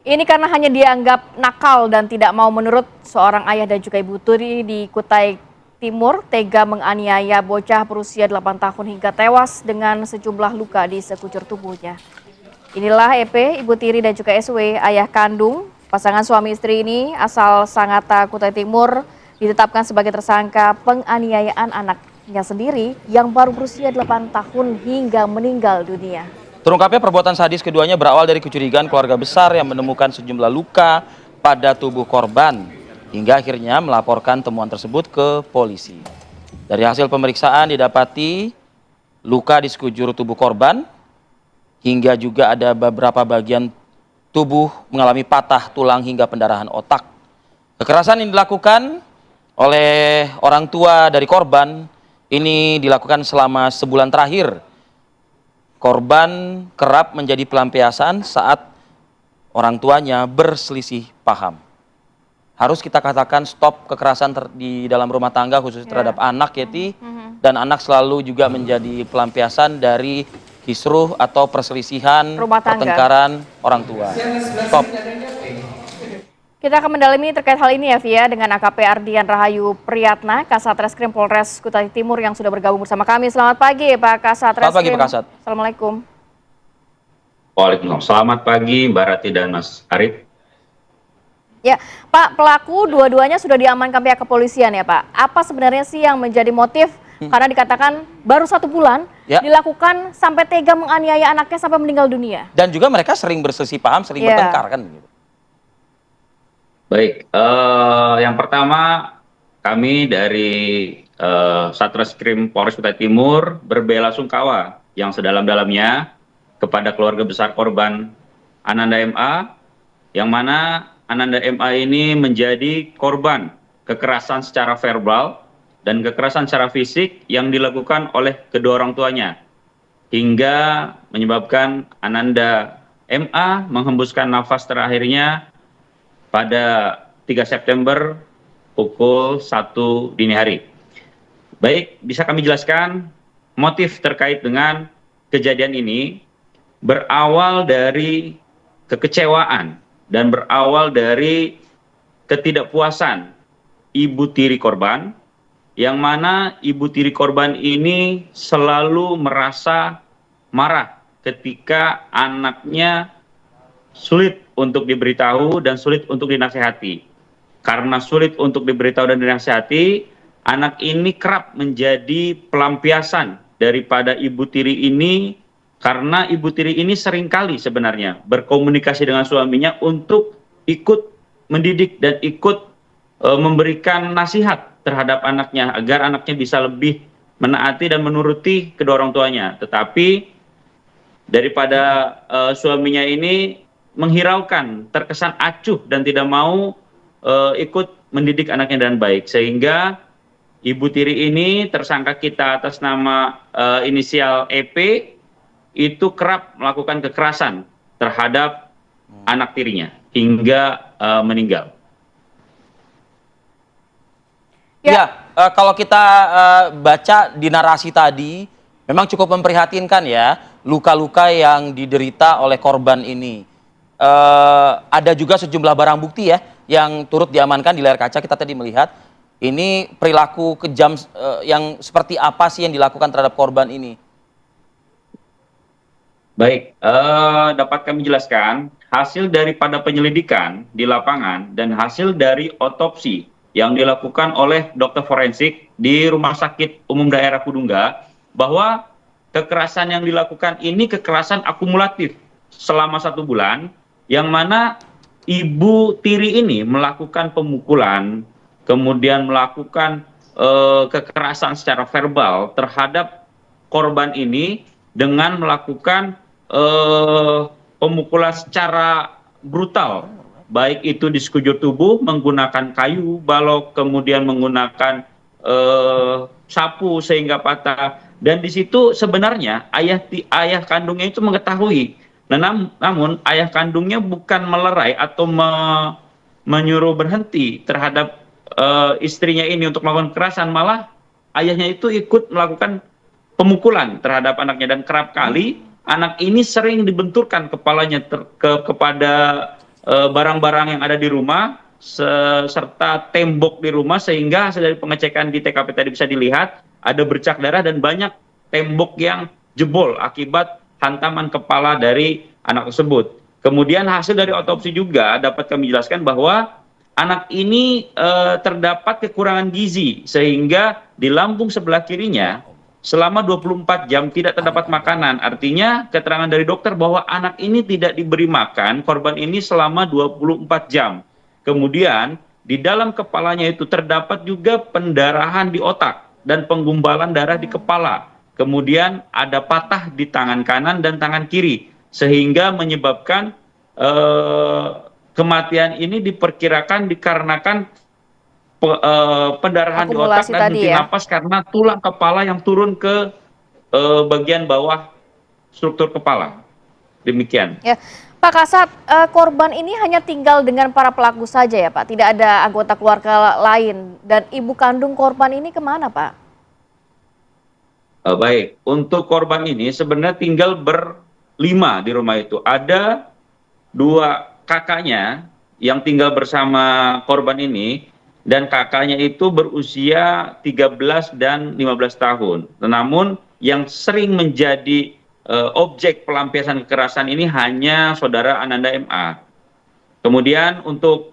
Ini karena hanya dianggap nakal dan tidak mau menurut seorang ayah dan juga ibu tiri di Kutai Timur tega menganiaya bocah berusia 8 tahun hingga tewas dengan sejumlah luka di sekujur tubuhnya. Inilah EP, ibu tiri dan juga SW, ayah kandung. Pasangan suami istri ini asal Sangatta, Kutai Timur ditetapkan sebagai tersangka penganiayaan anaknya sendiri yang baru berusia 8 tahun hingga meninggal dunia. Terungkapnya perbuatan sadis keduanya berawal dari kecurigaan keluarga besar yang menemukan sejumlah luka pada tubuh korban, hingga akhirnya melaporkan temuan tersebut ke polisi. Dari hasil pemeriksaan didapati luka di sekujur tubuh korban, hingga juga ada beberapa bagian tubuh mengalami patah tulang hingga pendarahan otak. Kekerasan yang dilakukan oleh orang tua dari korban ini dilakukan selama sebulan terakhir. Korban kerap menjadi pelampiasan saat orang tuanya berselisih paham. Harus kita katakan stop kekerasan di dalam rumah tangga khusus terhadap anak, Yeti. Dan anak selalu juga menjadi pelampiasan dari kisruh atau perselisihan, pertengkaran orang tua. Stop. Kita akan mendalami terkait hal ini ya Via dengan AKP Ardian Rahayu Priyatna, Kasat Reskrim Polres Kutai Timur yang sudah bergabung bersama kami. Selamat pagi Pak Kasat Reskrim. Selamat pagi Pak Kasat. Assalamualaikum. Waalaikumsalam. Selamat pagi Mbak Rati dan Mas Arif. Ya Pak, pelaku dua-duanya sudah diamankan pihak kepolisian ya Pak. Apa sebenarnya sih yang menjadi motif? Karena dikatakan baru 1 bulan dilakukan sampai tega menganiaya anaknya sampai meninggal dunia. Dan juga mereka sering berselisih paham, sering bertengkar kan gitu. Baik, yang pertama kami dari Satreskrim Polres Kutai Timur berbela-sungkawa yang sedalam-dalamnya kepada keluarga besar korban Ananda MA, yang mana Ananda MA ini menjadi korban kekerasan secara verbal dan kekerasan secara fisik yang dilakukan oleh kedua orang tuanya, hingga menyebabkan Ananda MA menghembuskan nafas terakhirnya pada 3 September pukul 1 dini hari. Baik, bisa kami jelaskan motif terkait dengan kejadian ini berawal dari kekecewaan dan berawal dari ketidakpuasan ibu tiri korban, yang mana ibu tiri korban ini selalu merasa marah ketika anaknya sulit untuk diberitahu dan sulit untuk dinasehati. Karena sulit untuk diberitahu dan dinasehati, anak ini kerap menjadi pelampiasan daripada ibu tiri ini, karena ibu tiri ini seringkali sebenarnya berkomunikasi dengan suaminya untuk ikut mendidik dan ikut memberikan nasihat terhadap anaknya agar anaknya bisa lebih menaati dan menuruti kedua orang tuanya. Tetapi daripada suaminya ini menghiraukan, terkesan acuh dan tidak mau ikut mendidik anaknya dengan baik, sehingga ibu tiri ini, tersangka kita atas nama inisial EP, itu kerap melakukan kekerasan terhadap anak tirinya hingga meninggal. Kalau kita baca di narasi tadi, memang cukup memprihatinkan ya, luka-luka yang diderita oleh korban ini. Ada juga sejumlah barang bukti ya yang turut diamankan di layar kaca. Kita tadi melihat ini perilaku kejam yang seperti apa sih yang dilakukan terhadap korban ini? Baik, dapat kami jelaskan hasil daripada penyelidikan di lapangan dan hasil dari otopsi yang dilakukan oleh dokter forensik di Rumah Sakit Umum Daerah Kudungga, bahwa kekerasan yang dilakukan ini kekerasan akumulatif selama 1 bulan, yang mana ibu tiri ini melakukan pemukulan, kemudian melakukan kekerasan secara verbal terhadap korban ini dengan melakukan pemukulan secara brutal, baik itu di sekujur tubuh menggunakan kayu balok, kemudian menggunakan sapu sehingga patah. Dan di situ sebenarnya ayah kandungnya itu mengetahui. Nah, namun ayah kandungnya bukan melerai atau menyuruh berhenti terhadap istrinya ini untuk melakukan kekerasan, malah ayahnya itu ikut melakukan pemukulan terhadap anaknya, dan kerap kali anak ini sering dibenturkan kepalanya kepada barang-barang yang ada di rumah serta tembok di rumah, sehingga hasil dari pengecekan di TKP tadi bisa dilihat ada bercak darah dan banyak tembok yang jebol akibat hantaman kepala dari anak tersebut. Kemudian hasil dari otopsi juga dapat kami jelaskan bahwa anak ini terdapat kekurangan gizi, sehingga di lambung sebelah kirinya selama 24 jam tidak terdapat makanan. Artinya keterangan dari dokter bahwa anak ini tidak diberi makan, korban ini selama 24 jam. Kemudian di dalam kepalanya itu terdapat juga pendarahan di otak dan penggumbalan darah di kepala. Kemudian ada patah di tangan kanan dan tangan kiri, sehingga menyebabkan kematian ini diperkirakan dikarenakan pendarahan di otak Akumulasi dan tadi henti ya. napas karena tulang kepala yang turun ke bagian bawah struktur kepala. Demikian. Ya, Pak Kasat, korban ini hanya tinggal dengan para pelaku saja ya Pak? Tidak ada anggota keluarga lain. Dan ibu kandung korban ini kemana Pak? Baik, untuk korban ini sebenarnya tinggal berlima di rumah itu. Ada 2 kakaknya yang tinggal bersama korban ini, dan kakaknya itu berusia 13 dan 15 tahun. Namun yang sering menjadi objek pelampiasan kekerasan ini hanya saudara Ananda MA. Kemudian untuk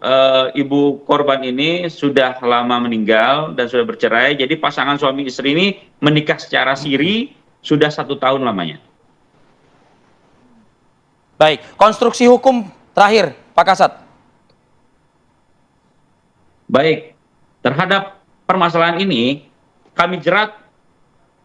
ibu korban ini sudah lama meninggal dan sudah bercerai. Jadi pasangan suami istri ini menikah secara siri sudah 1 tahun lamanya. Baik, konstruksi hukum terakhir, Pak Kasat. Baik, terhadap permasalahan ini kami jerat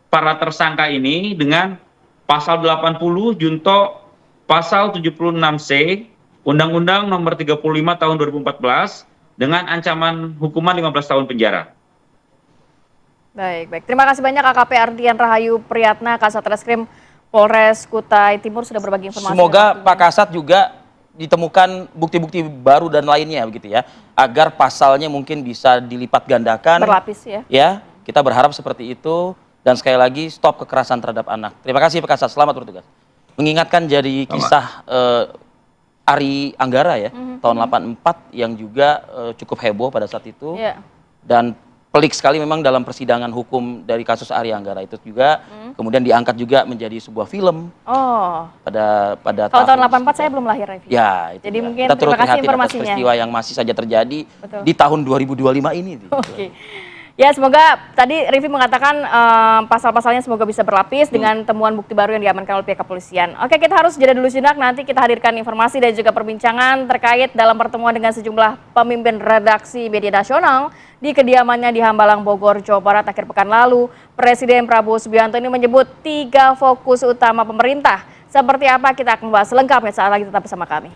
para tersangka ini dengan pasal 80 junto pasal 76C Undang-Undang Nomor 35 Tahun 2014 dengan ancaman hukuman 15 tahun penjara. Baik. Terima kasih banyak AKP Ardian Rahayu Priyatna, Kasat Reskrim Polres Kutai Timur sudah berbagi informasi. Semoga Pak Kasat juga ditemukan bukti-bukti baru dan lainnya begitu ya, agar pasalnya mungkin bisa dilipat gandakan. Berlapis ya. Ya, kita berharap seperti itu, dan sekali lagi stop kekerasan terhadap anak. Terima kasih Pak Kasat, selamat bertugas. Mengingatkan jadi kisah Ari Anggara ya, tahun 84 yang juga cukup heboh pada saat itu. Iya. Dan pelik sekali memang dalam persidangan hukum dari kasus Ari Anggara itu juga kemudian diangkat juga menjadi sebuah film. Oh. Pada Kalau tahun 84 saya belum lahir, Revi. Ya, itu Jadi dia. mungkin Kita turut terima kasih prihatin atas informasinya. peristiwa yang masih saja terjadi Betul. di tahun 2025 ini. Oke. Ya, semoga tadi Rivi mengatakan pasal-pasalnya semoga bisa berlapis dengan temuan bukti baru yang diamankan oleh pihak kepolisian. Oke, kita harus jeda dulu sejenak, nanti kita hadirkan informasi dan juga perbincangan terkait dalam pertemuan dengan sejumlah pemimpin redaksi media nasional di kediamannya di Hambalang, Bogor, Jawa Barat akhir pekan lalu. Presiden Prabowo Subianto ini menyebut 3 fokus utama pemerintah. Seperti apa kita akan bahas selengkapnya saat lagi, tetap bersama kami.